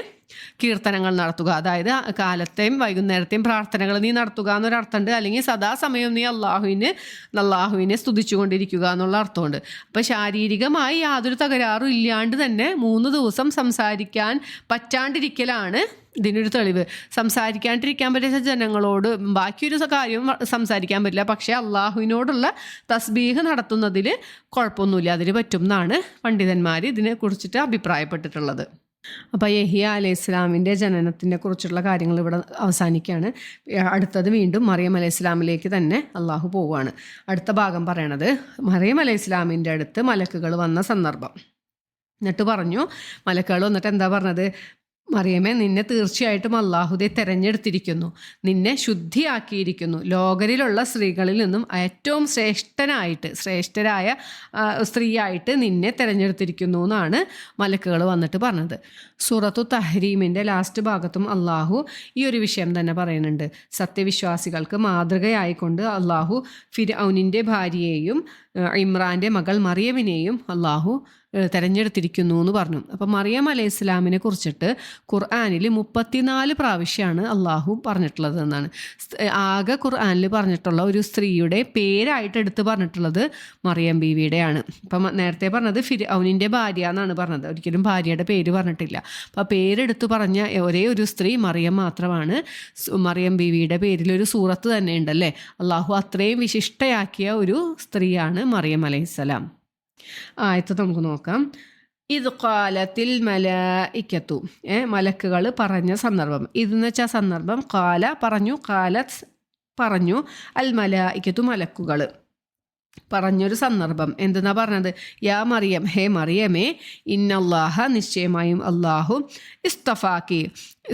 Speaker 1: കീർത്തനങ്ങൾ നടത്തുക. അതായത് കാലത്തെയും വൈകുന്നേരത്തെയും പ്രാർത്ഥനകൾ നീ നടത്തുക എന്നൊരർത്ഥമുണ്ട്. അല്ലെങ്കിൽ സദാസമയം നീ അള്ളാഹുവിനെ സ്തുതിച്ചുകൊണ്ടിരിക്കുക എന്നുള്ള അർത്ഥമുണ്ട്. അപ്പോൾ ശാരീരികമായി യാതൊരു തകരാറും ഇല്ലാണ്ട് തന്നെ 3 ദിവസം സംസാരിക്കാൻ പറ്റാണ്ടിരിക്കലാണ് ഇതിനൊരു തെളിവ്. സംസാരിക്കാണ്ടിരിക്കാൻ പറ്റിയ ജനങ്ങളോട് ബാക്കിയൊരു കാര്യവും സംസാരിക്കാൻ പറ്റില്ല, പക്ഷേ അള്ളാഹുവിനോടുള്ള തസ്ബീഹ് നടത്തുന്നതിൽ കുഴപ്പമൊന്നുമില്ല, അതിന് പറ്റും എന്നാണ് പണ്ഡിതന്മാർ ഇതിനെ കുറിച്ചിട്ട് അഭിപ്രായപ്പെട്ടിട്ടുള്ളത്. അപ്പോൾ യഹ്യ അലൈഹി ഇസ്ലാമിൻ്റെ ജനനത്തിനെ കുറിച്ചുള്ള കാര്യങ്ങൾ ഇവിടെ അവസാനിക്കുകയാണ്. അടുത്തത് വീണ്ടും മറിയം അലൈഹി ഇസ്ലാമിലേക്ക് തന്നെ അള്ളാഹു പോവുകയാണ്. അടുത്ത ഭാഗം പറയണത് മറിയം അലൈഹി ഇസ്ലാമിൻ്റെ അടുത്ത് മലക്കുകൾ വന്ന സന്ദർഭം. എന്നിട്ട് പറഞ്ഞു, മലക്കുകൾ വന്നിട്ട് എന്താ പറഞ്ഞത്? മറിയമേ, നിന്നെ തീർച്ചയായിട്ടും അള്ളാഹുദെ തെരഞ്ഞെടുത്തിരിക്കുന്നു, നിന്നെ ശുദ്ധിയാക്കിയിരിക്കുന്നു, ലോകരിലുള്ള സ്ത്രീകളിൽ നിന്നും ഏറ്റവും ശ്രേഷ്ഠരായ സ്ത്രീയായിട്ട് നിന്നെ തെരഞ്ഞെടുത്തിരിക്കുന്നു എന്നാണ് മലക്കുകൾ വന്നിട്ട് പറഞ്ഞത്. സൂറത്തു തഹ്രീമിൻ്റെ ലാസ്റ്റ് ഭാഗത്തും അള്ളാഹു ഈ ഒരു വിഷയം തന്നെ പറയുന്നുണ്ട്. സത്യവിശ്വാസികൾക്ക് മാതൃകയായിക്കൊണ്ട് അള്ളാഹു ഫിർഔനിൻ്റെ ഭാര്യയെയും ഇമ്രാൻ്റെ മകൾ മറിയമിനെയും അള്ളാഹു തെരഞ്ഞെടുത്തിരിക്കുന്നു എന്ന് പറഞ്ഞു. അപ്പം മറിയം അലൈഹി ഇസ്ലാമിനെ കുറിച്ചിട്ട് ഖുർആനിൽ 34 പ്രാവശ്യമാണ് അള്ളാഹു പറഞ്ഞിട്ടുള്ളത് എന്നാണ്. ആകെ ഖുർആനിൽ പറഞ്ഞിട്ടുള്ള ഒരു സ്ത്രീയുടെ പേരായിട്ട് എടുത്ത് പറഞ്ഞിട്ടുള്ളത് മറിയം ബീവിയുടെയാണ്. അപ്പം നേരത്തെ പറഞ്ഞത് ഫിർഔനിൻ്റെ ഭാര്യ എന്നാണ് പറഞ്ഞത്, ഒരിക്കലും ഭാര്യയുടെ പേര് പറഞ്ഞിട്ടില്ല. അപ്പം പേരെടുത്ത് പറഞ്ഞ ഒരേ ഒരു സ്ത്രീ മറിയം മാത്രമാണ്. മറിയം ബീവിയുടെ പേരിൽ ഒരു സൂറത്ത് തന്നെ ഉണ്ടല്ലേ. അള്ളാഹു അത്രയും വിശിഷ്ടയാക്കിയ ഒരു സ്ത്രീയാണ് മറിയം അലൈഹിസ്സലാം. ആയത്ത് നമുക്ക് നോക്കാം. ഇത് കാലത്തിൽ മലായിക്കത്തു, മലക്കുകൾ പറഞ്ഞ സന്ദർഭം. ഇതെന്ന് വെച്ചാൽ സന്ദർഭം, കാല പറഞ്ഞു, കാലത്ത് പറഞ്ഞു, അൽ മലായിക്കത്തു മലക്കുകൾ പറഞ്ഞൊരു സന്ദർഭം. എന്തെന്നാ പറഞ്ഞത്? യാ മറിയം, ഹേ മറിയമേ, ഇന്നല്ലാഹ നിശ്ചയമായും അള്ളാഹു ഇസ്തഫാക്കി,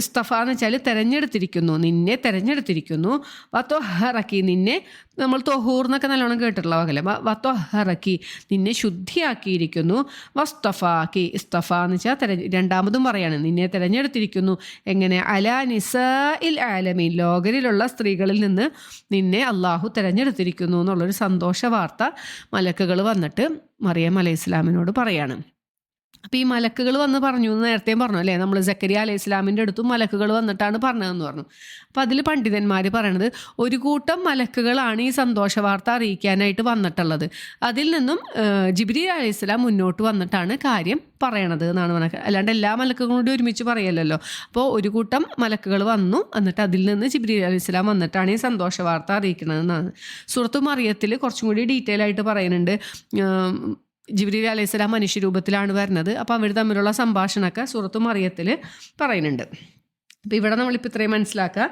Speaker 1: ഇസ്തഫ എന്ന് വെച്ചാൽ തെരഞ്ഞെടുത്തിരിക്കുന്നു, നിന്നെ തെരഞ്ഞെടുത്തിരിക്കുന്നു. വത്തൊഹറക്കി, നിന്നെ നമ്മൾ തൊഹൂർ എന്നൊക്കെ നല്ലോണം കേട്ടിട്ടുള്ള വകല്ലേ. വത്തൊഹറക്കി, നിന്നെ ശുദ്ധിയാക്കിയിരിക്കുന്നു. വസ്തഫാക്കി, ഇസ്തഫ എന്ന് വെച്ചാൽ രണ്ടാമതും പറയാണ്, നിന്നെ തെരഞ്ഞെടുത്തിരിക്കുന്നു. എങ്ങനെ? അലാ നിസാഇൽ ആലമീൻ, ലോകരിലുള്ള സ്ത്രീകളിൽ നിന്ന് നിന്നെ അള്ളാഹു തെരഞ്ഞെടുത്തിരിക്കുന്നു എന്നുള്ളൊരു സന്തോഷ വാർത്ത മലക്കുകൾ വന്നിട്ട് മറിയം അലൈഹി ഇസ്ലാമിനോട് പറയാണ്. അപ്പം ഈ മലക്കുകൾ വന്ന് പറഞ്ഞു എന്ന് നേരത്തെയും പറഞ്ഞു അല്ലേ, നമ്മൾ സക്കരിയ അലൈഹി ഇസ്ലാമിൻ്റെ അടുത്തും മലക്കുകൾ വന്നിട്ടാണ് പറഞ്ഞതെന്ന് പറഞ്ഞു. അപ്പം അതിൽ പണ്ഡിതന്മാർ പറയണത് ഒരു കൂട്ടം മലക്കുകളാണ് ഈ സന്തോഷ വാർത്ത അറിയിക്കാനായിട്ട് വന്നിട്ടുള്ളത്. അതിൽ നിന്നും ജിബ്രീൽ അലൈഹി ഇസ്ലാം മുന്നോട്ട് വന്നിട്ടാണ് കാര്യം പറയണത് എന്നാണ് പറഞ്ഞത്. അല്ലാണ്ട് എല്ലാ മലക്കുകളും കൂടി ഒരുമിച്ച് പറയല്ലോ. അപ്പോൾ ഒരു കൂട്ടം മലക്കുകൾ വന്നു, എന്നിട്ട് അതിൽ നിന്ന് ജിബ്രീൽ അലൈഹി ഇസ്ലാം വന്നിട്ടാണ് ഈ സന്തോഷ വാർത്ത അറിയിക്കണതെന്നാണ്. സൂറത്തു മറിയത്തിൽ കുറച്ചും കൂടി ഡീറ്റെയിൽ ആയിട്ട് പറയുന്നുണ്ട്. ജിബ്രീൽ അലൈഹി സ്വലാം മനുഷ്യരൂപത്തിലാണ് വരുന്നത്. അപ്പോൾ അവർ തമ്മിലുള്ള സംഭാഷണമൊക്കെ സൂറത്തു മറിയത്തിൽ പറയുന്നുണ്ട്. അപ്പോൾ ഇവിടെ നമ്മളിപ്പോൾ ഇത്രയും മനസ്സിലാക്കുക,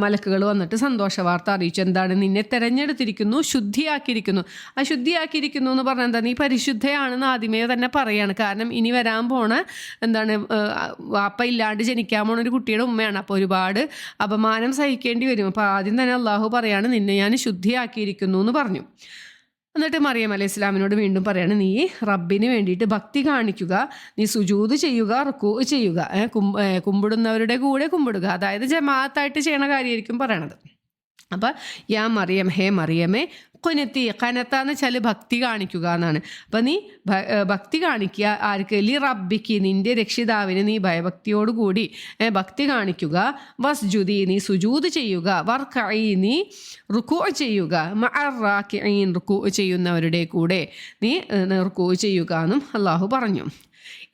Speaker 1: മലക്കുകൾ വന്നിട്ട് സന്തോഷ വാർത്ത അറിയിച്ചു. എന്താണ്? നിന്നെ തെരഞ്ഞെടുത്തിരിക്കുന്നു, ശുദ്ധിയാക്കിയിരിക്കുന്നു. ആ ശുദ്ധിയാക്കിയിരിക്കുന്നു എന്ന് പറഞ്ഞാൽ എന്താ? നീ പരിശുദ്ധയാണെന്ന് ആദ്യമേ തന്നെ പറയാണ്. കാരണം ഇനി വരാൻ പോണ എന്താണ്, വാപ്പ ഇല്ലാണ്ട് ജനിക്കാൻ പോണ ഒരു കുട്ടിയുടെ ഉമ്മയാണ്. അപ്പോൾ ഒരുപാട് അപമാനം സഹിക്കേണ്ടി വരും. അപ്പോൾ ആദ്യം തന്നെ അള്ളാഹു പറയാണ്, നിന്നെ ഞാൻ ശുദ്ധിയാക്കിയിരിക്കുന്നു എന്ന് പറഞ്ഞു. എന്നിട്ട് മറിയം അലൈഹി ഇസ്ലാമിനോട് വീണ്ടും പറയാണ്, നീ റബ്ബിന് വേണ്ടിയിട്ട് ഭക്തി കാണിക്കുക, നീ സുജൂദ് ചെയ്യുക, റുക്കൂ ചെയ്യുക, കുമ്പിടുന്നവരുടെ കൂടെ കുമ്പിടുക. അതായത് ജമാഅത്തായിട്ട് ചെയ്യണ കാര്യമായിരിക്കും പറയണത്. അപ്പം യാ മറിയം, ഹേ മറിയമേ, കുനത്തി, കനത്താന്ന് വെച്ചാൽ ഭക്തി കാണിക്കുക എന്നാണ്. അപ്പം നീ ഭക്തി കാണിക്കുക ആർക്ക്? ലി റബ്ബിക്ക്, നിൻ്റെ രക്ഷിതാവിന് നീ ഭയഭക്തിയോടുകൂടി ഭക്തി കാണിക്കുക. വസ്ജുദി, നീ സുജൂദ് ചെയ്യുക. വർക്കഈ, നീ റുക്കൂ ചെയ്യുക. മഅറാക്കിഈൻ, റുക്കൂ ചെയ്യുന്നവരുടെ കൂടെ നീ റുക്കൂ ചെയ്യുക എന്നും അള്ളാഹു പറഞ്ഞു.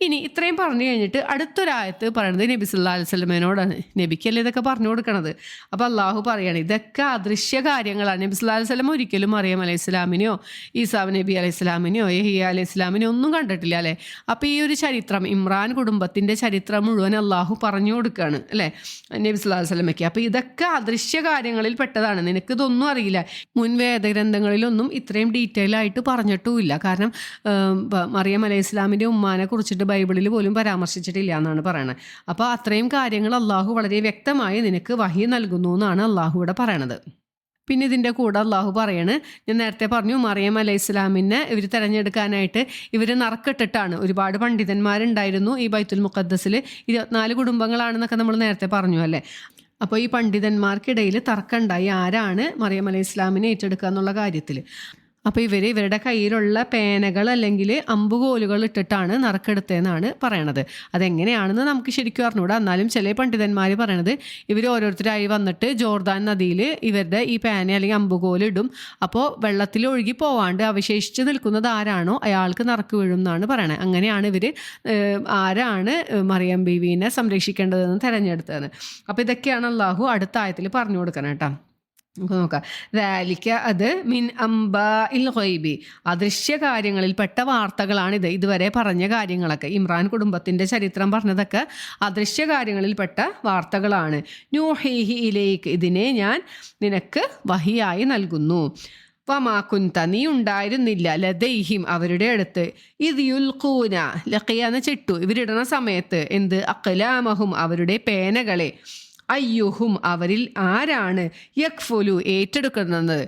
Speaker 1: ഇനി ഇത്രയും പറഞ്ഞു കഴിഞ്ഞിട്ട് അടുത്തൊരായത്ത് പറയുന്നത് നബി സല്ലല്ലാഹു അലൈഹി വസല്ലമയോടാണ്. നബിക്കല്ലേ ഇതൊക്കെ പറഞ്ഞു കൊടുക്കണത്. അപ്പോൾ അള്ളാഹു പറയാണ്, ഇതൊക്കെ അദൃശ്യ കാര്യങ്ങളാണ്. നബി സല്ലല്ലാഹു അലൈഹി വസല്ലം ഒരിക്കലും മറിയം അലൈഹി ഇസ്ലാമിനെയോ ഈസാ നബി അലൈഹി ഇസ്ലാമിനെയോ യഹ്യ അലൈഹി ഇസ്ലാമിനെയോ ഒന്നും കണ്ടിട്ടില്ല അല്ലേ. അപ്പോൾ ഈ ഒരു ചരിത്രം, ഇമ്രാൻ കുടുംബത്തിൻ്റെ ചരിത്രം മുഴുവൻ അള്ളാഹു പറഞ്ഞു കൊടുക്കുകയാണ് അല്ലേ നബി സല്ലല്ലാഹു അലൈഹി വസല്ലമയ്ക്ക്. അപ്പോൾ ഇതൊക്കെ അദൃശ്യ കാര്യങ്ങളിൽ പെട്ടതാണ്. നിനക്കിതൊന്നും അറിയില്ല. മുൻ വേദഗ്രന്ഥങ്ങളിലൊന്നും ഇത്രയും ഡീറ്റെയിൽ ആയിട്ട് പറഞ്ഞിട്ടുമില്ല. കാരണം മറിയം അലൈഹി ഇസ്ലാമിൻ്റെ ഉമ്മാനെ കുറിച്ചിട്ട് ബൈബിളിൽ പോലും പരാമർശിച്ചിട്ടില്ല എന്നാണ് പറയുന്നത്. അപ്പോൾ അത്രയും കാര്യങ്ങൾ അള്ളാഹു വളരെ വ്യക്തമായി നിനക്ക് വഹി നൽകുന്നു എന്നാണ് അള്ളാഹു ഇവിടെ പറയണത്. പിന്നെ ഇതിൻ്റെ കൂടെ അള്ളാഹു പറയാണ്, ഞാൻ നേരത്തെ പറഞ്ഞു മറിയം അലൈഹി ഇസ്ലാമിനെ ഇവർ തിരഞ്ഞെടുക്കാനായിട്ട് ഇവർ നറുക്കിട്ടിട്ടാണ്. ഒരുപാട് പണ്ഡിതന്മാരുണ്ടായിരുന്നു ഈ ബൈത്തുൽ മുഖദ്ദസിൽ. 24 കുടുംബങ്ങളാണെന്നൊക്കെ നമ്മൾ നേരത്തെ പറഞ്ഞു അല്ലേ. അപ്പോൾ ഈ പണ്ഡിതന്മാർക്കിടയിൽ തർക്കമുണ്ടായി ആരാണ് മറിയം അലൈഹി ഇസ്ലാമിനെ ഏറ്റെടുക്കുക എന്നുള്ള കാര്യത്തിൽ. അപ്പോൾ ഇവരുടെ കയ്യിലുള്ള പേനകൾ അല്ലെങ്കിൽ അമ്പുകോലുകൾ ഇട്ടിട്ടാണ് നറുക്കെടുത്തതെന്നാണ് പറയണത്. അതെങ്ങനെയാണെന്ന് നമുക്ക് ശരിക്കും അറിഞ്ഞൂടാ. എന്നാലും ചില പണ്ഡിതന്മാർ പറയണത് ഇവർ ഓരോരുത്തരായി വന്നിട്ട് ജോർദാൻ നദിയിൽ ഇവരുടെ ഈ പേന അല്ലെങ്കിൽ അമ്പുകോല് ഇടും. അപ്പോൾ വെള്ളത്തിൽ ഒഴുകി പോവാണ്ട് അവശേഷിച്ച് നിൽക്കുന്നത് ആരാണോ അയാൾക്ക് നറുക്ക് വീഴും എന്നാണ് പറയണത്. അങ്ങനെയാണ് ഇവർ ആരാണ് മറിയം ബീവീനെ സംരക്ഷിക്കേണ്ടതെന്ന് തിരഞ്ഞെടുത്തത്. അപ്പോൾ ഇതൊക്കെയാണ് അള്ളാഹു അടുത്ത ആയത്തിൽ പറഞ്ഞു കൊടുക്കണം കേട്ടോ. നമുക്ക് നോക്കാം. ദാലിക, അത് മിൻ അംബാഇൽ ഗൈബി, അദൃശ്യ കാര്യങ്ങളിൽപ്പെട്ട വാർത്തകളാണിത്. ഇതുവരെ പറഞ്ഞ കാര്യങ്ങളൊക്കെ, ഇമ്രാൻ കുടുംബത്തിൻ്റെ ചരിത്രം പറഞ്ഞതൊക്കെ അദൃശ്യ കാര്യങ്ങളിൽപ്പെട്ട വാർത്തകളാണ്. നൂഹീഹി ഇലൈക്ക്, ഇതിനെ ഞാൻ നിനക്ക് വഹിയായി നൽകുന്നു. വമാകുന്ത നീ ഉണ്ടായിരുന്നില്ല ലദൈഹിം അവരുടെ അടുത്ത് ഇത് യുൽഖൂന ലഖിയാന്ന് ചെട്ടു ഇവരിടണ സമയത്ത് എന്ത് അഖ്ലാമഹും അവരുടെ പേനകളെ അയ്യുഹും അവരിൽ ആരാണ് യക്ഫുലു ഏറ്റെടുക്കുന്നത്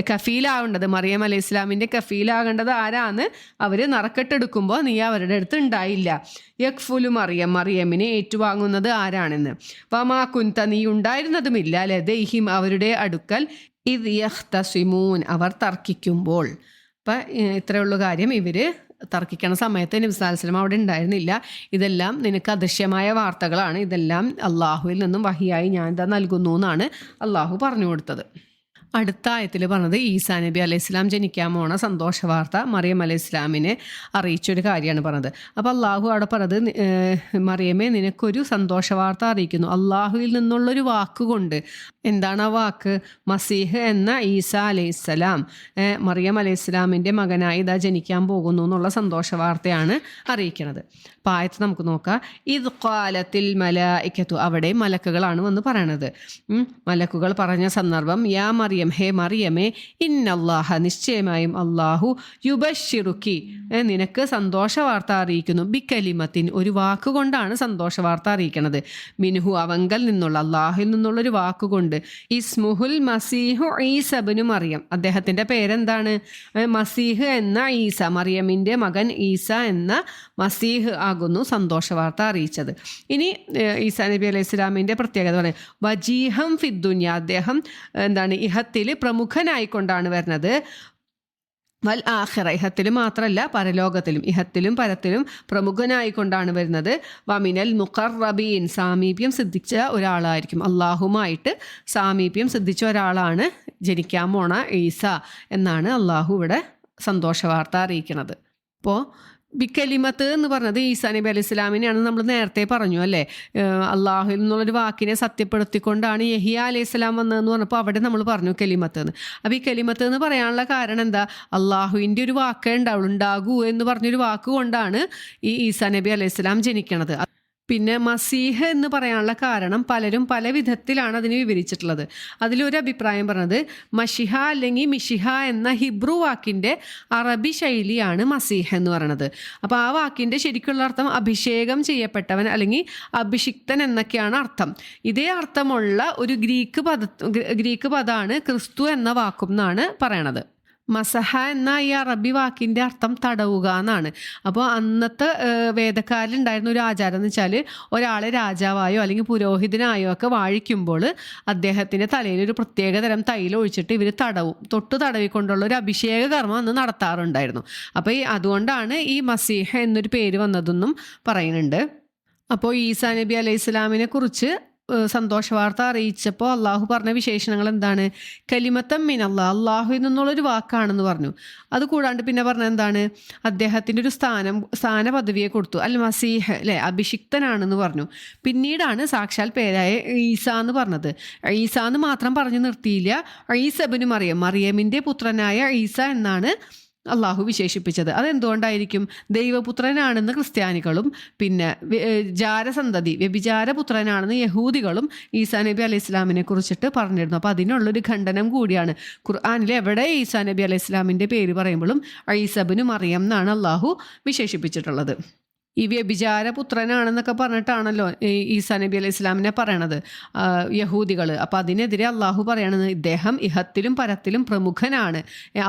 Speaker 1: കഫീലാവേണ്ടത് മറിയം അലൈഹി ഇസ്ലാമിൻ്റെ കഫീലാകേണ്ടത് ആരാന്ന് അവർ നറുക്കെട്ടെടുക്കുമ്പോൾ നീ അവരുടെ അടുത്ത് ഉണ്ടായില്ല യക്ഫുലു മറിയമ്മിനെ ഏറ്റുവാങ്ങുന്നത് ആരാണെന്ന് വമാ കുന്ത നീ ഉണ്ടായിരുന്നതുമില്ല ലദൈഹിം അവരുടെ അടുക്കൽ ഇത് യഖ്തസിമൂൻ അവർ തർക്കിക്കുമ്പോൾ. അപ്പം ഇത്രയുള്ള കാര്യം ഇവർ തർക്കിക്കണ സമയത്ത് നബി സല്ലല്ലാഹു അലൈഹി വസല്ലം അവിടെ ഉണ്ടായിരുന്നില്ല. ഇതെല്ലാം നിനക്ക് അദൃശ്യമായ വാർത്തകളാണ്, ഇതെല്ലാം അള്ളാഹുവിൽ നിന്നും വഹിയായി ഞാൻ ഇതാ നൽകുന്നു എന്നാണ് അള്ളാഹു പറഞ്ഞു കൊടുത്തത്. അടുത്ത ആയത്തിൽ പറഞ്ഞത് ഈസാ നബി അലൈഹി ഇസ്ലാം ജനിക്കാൻ പോണ സന്തോഷ വാർത്ത മറിയം അലൈഹി ഇസ്ലാമിനെ അറിയിച്ചൊരു കാര്യമാണ് പറഞ്ഞത്. അപ്പോൾ അള്ളാഹു അവിടെ പറഞ്ഞത് മറിയമേ നിനക്കൊരു സന്തോഷ വാർത്ത അറിയിക്കുന്നു അള്ളാഹുവിൽ നിന്നുള്ളൊരു വാക്കുകൊണ്ട്. എന്താണ് ആ വാക്ക്? മസീഹ് എന്ന ഈസാ അലൈഹി ഇസ്ലാം മറിയം അലൈഹി ഇസ്ലാമിൻ്റെ മകനായി ഇതാ ജനിക്കാൻ പോകുന്നു എന്നുള്ള സന്തോഷ വാർത്തയാണ് അറിയിക്കുന്നത്. അപ്പോൾ ആയത്ത് നമുക്ക് നോക്കാം. ഇത് ഖാലത്തിൽ മലായികത്തു അവിടെ മലക്കുകളാണ് വന്ന് പറയണത്. മലക്കുകൾ പറഞ്ഞ സന്ദർഭം യാ മറിയം ഹേ മറിയമേ ഇന്നല്ലാഹ നിശ്ചയമായും അള്ളാഹു യുബശ്ശിറുക്കി നിനക്ക് സന്തോഷ വാർത്ത അറിയിക്കുന്നു ബിക്കലിമത്തിൻ ഒരു വാക്കുകൊണ്ടാണ് സന്തോഷ വാർത്ത അറിയിക്കുന്നത്. മിൻഹു അവങ്കൽ നിന്നുള്ള അള്ളാഹുവിൽ നിന്നുള്ളൊരു വാക്കുകൊണ്ട് ഇസ്മുഹുൽ മസീഹു ഈസ ഇബ്നു മറിയം അദ്ദേഹത്തിൻ്റെ പേരെന്താണ്? മസീഹ് എന്ന ഈസ മറിയമിൻ്റെ മകൻ ഈസ എന്ന മസീഹ് ആകുന്നു സന്തോഷ വാർത്ത അറിയിച്ചത്. ഇനി ഈസാ നബി അലൈഹി ഇസ്ലാമിൻ്റെ പ്രത്യേകത പറയാം വജീഹം ഫിദ്ദുന്യ അദ്ദേഹം എന്താണ് ഇഹത്തിൽ പ്രമുഖനായിക്കൊണ്ടാണ് വരുന്നത്. വൽ ആഖിറ ഇഹത്തിലും മാത്രമല്ല പരലോകത്തിലും ഇഹത്തിലും പരത്തിലും പ്രമുഖനായിക്കൊണ്ടാണ് വരുന്നത്. വമിനൽ മുഖർറബീൻ സാമീപ്യം സിദ്ധിച്ച ഒരാളായിരിക്കും അള്ളാഹുമായിട്ട് സാമീപ്യം സിദ്ധിച്ച ഒരാളാണ് ജനിക്കാൻ പോണ ഈസ എന്നാണ് അള്ളാഹു ഇവിടെ സന്തോഷ വാർത്ത അറിയിക്കുന്നത്. അപ്പോൾ ബിക്കലിമത്ത് എന്ന് പറഞ്ഞത് ഈസാ നബി അലൈഹി ഇസ്ലാമിനെയാണ് നമ്മൾ നേരത്തെ പറഞ്ഞു അല്ലേ. അള്ളാഹുവിൽ നിന്നുള്ളൊരു വാക്കിനെ സത്യപ്പെടുത്തിക്കൊണ്ടാണ് യഹിയ അലൈഹി ഇസ്ലാം വന്നതെന്ന് പറഞ്ഞപ്പോൾ അവിടെ നമ്മൾ പറഞ്ഞു കലിമത്ത് എന്ന്. അപ്പോൾ ഈ കലിമത്ത് എന്ന് പറയാനുള്ള കാരണം എന്താ? അള്ളാഹുവിൻ്റെ ഒരു വാക്കേ ഉണ്ടാകൂ എന്ന് പറഞ്ഞൊരു വാക്കുകൊണ്ടാണ് ഈ ഈസാ നബി അലൈഹി ഇസ്ലാം ജനിക്കണത്. പിന്നെ മസീഹ് എന്ന് പറയാനുള്ള കാരണം പലരും പല വിധത്തിലാണ് അതിനെ വിവരിച്ചിട്ടുള്ളത്. അതിലൊരു അഭിപ്രായം പറഞ്ഞത് മഷിഹ അല്ലെങ്കിൽ മിഷിഹ എന്ന ഹിബ്രു വാക്കിൻ്റെ അറബി ശൈലിയാണ് മസീഹ് എന്ന് പറയുന്നത്. അപ്പോൾ ആ വാക്കിൻ്റെ ശരിക്കുള്ള അർത്ഥം അഭിഷേകം ചെയ്യപ്പെട്ടവൻ അല്ലെങ്കിൽ അഭിഷിക്തൻ എന്നൊക്കെയാണ് അർത്ഥം. ഇതേ അർത്ഥമുള്ള ഒരു ഗ്രീക്ക് പദമാണ് ക്രിസ്തു എന്ന വാക്കും എന്നാണ് പറയണത്. മസഹ എന്ന ഈ അറബി വാക്കിൻ്റെ അർത്ഥം തടവുക എന്നാണ്. അപ്പോൾ അന്നത്തെ വേദക്കാരിലുണ്ടായിരുന്ന ഒരു ആചാരം എന്ന് വെച്ചാൽ ഒരാളെ രാജാവായോ അല്ലെങ്കിൽ പുരോഹിതനായോ ഒക്കെ വാഴിക്കുമ്പോൾ അദ്ദേഹത്തിൻ്റെ തലയിൽ ഒരു പ്രത്യേകതരം തൈലം ഒഴിച്ചിട്ട് ഇവർ തൊട്ട് തടവിക്കൊണ്ടുള്ള ഒരു അഭിഷേക കർമ്മം അന്ന് നടത്താറുണ്ടായിരുന്നു. അപ്പോൾ അതുകൊണ്ടാണ് ഈ മസീഹ എന്നൊരു പേര് വന്നതെന്നും പറയുന്നുണ്ട്. അപ്പോൾ ഈസാ നബി അലൈഹി ഇസ്ലാമിനെ കുറിച്ച് സന്തോഷ വാർത്ത അറിയിച്ചപ്പോൾ അള്ളാഹു പറഞ്ഞ വിശേഷണങ്ങൾ എന്താണ്? കലിമത്തം മിൻ അള്ളാഹുവിൽ നിന്നുള്ളൊരു വാക്കാണെന്ന് പറഞ്ഞു. അതുകൂടാണ്ട് പിന്നെ പറഞ്ഞ എന്താണ്? അദ്ദേഹത്തിൻ്റെ ഒരു സ്ഥാന പദവിയെ കൊടുത്തു. അൽ മസീഹ് അല്ലേ അഭിഷിക്തനാണെന്ന് പറഞ്ഞു. പിന്നീടാണ് സാക്ഷാൽ പേരായ ഈസ എന്ന് പറഞ്ഞത്. ഈസ എന്ന് മാത്രം പറഞ്ഞു നിർത്തിയില്ല. ഈസ ഇബ്നു മറിയമിൻ്റെ പുത്രനായ ഈസ എന്നാണ് അള്ളാഹു വിശേഷിപ്പിച്ചത്. അതെന്തുകൊണ്ടായിരിക്കും? ദൈവപുത്രനാണെന്ന് ക്രിസ്ത്യാനികളും പിന്നെ വ്യഭിചാരപുത്രനാണെന്ന് യഹൂദികളും ഈസാ നബി അലൈഹി ഇസ്ലാമിനെ കുറിച്ചിട്ട് പറഞ്ഞിരുന്നു. അപ്പോൾ അതിനുള്ളൊരു ഖണ്ഡനം കൂടിയാണ്. ഖുർആനിൽ എവിടെ ഈസാ നബി അലൈഹി ഇസ്ലാമിൻ്റെ പേര് പറയുമ്പോഴും ഈസ ഇബ്നു മറിയം എന്നാണ് അള്ളാഹു വിശേഷിപ്പിച്ചിട്ടുള്ളത്. ഈ വ്യഭിചാരപുത്രനാണെന്നൊക്കെ പറഞ്ഞിട്ടാണല്ലോ ഈസാ നബി അലൈഹി ഇസ്ലാമിനെ പറയണത് യഹൂദികൾ. അപ്പോൾ അതിനെതിരെ അള്ളാഹു പറയണത് ഇദ്ദേഹം ഇഹത്തിലും പരത്തിലും പ്രമുഖനാണ്,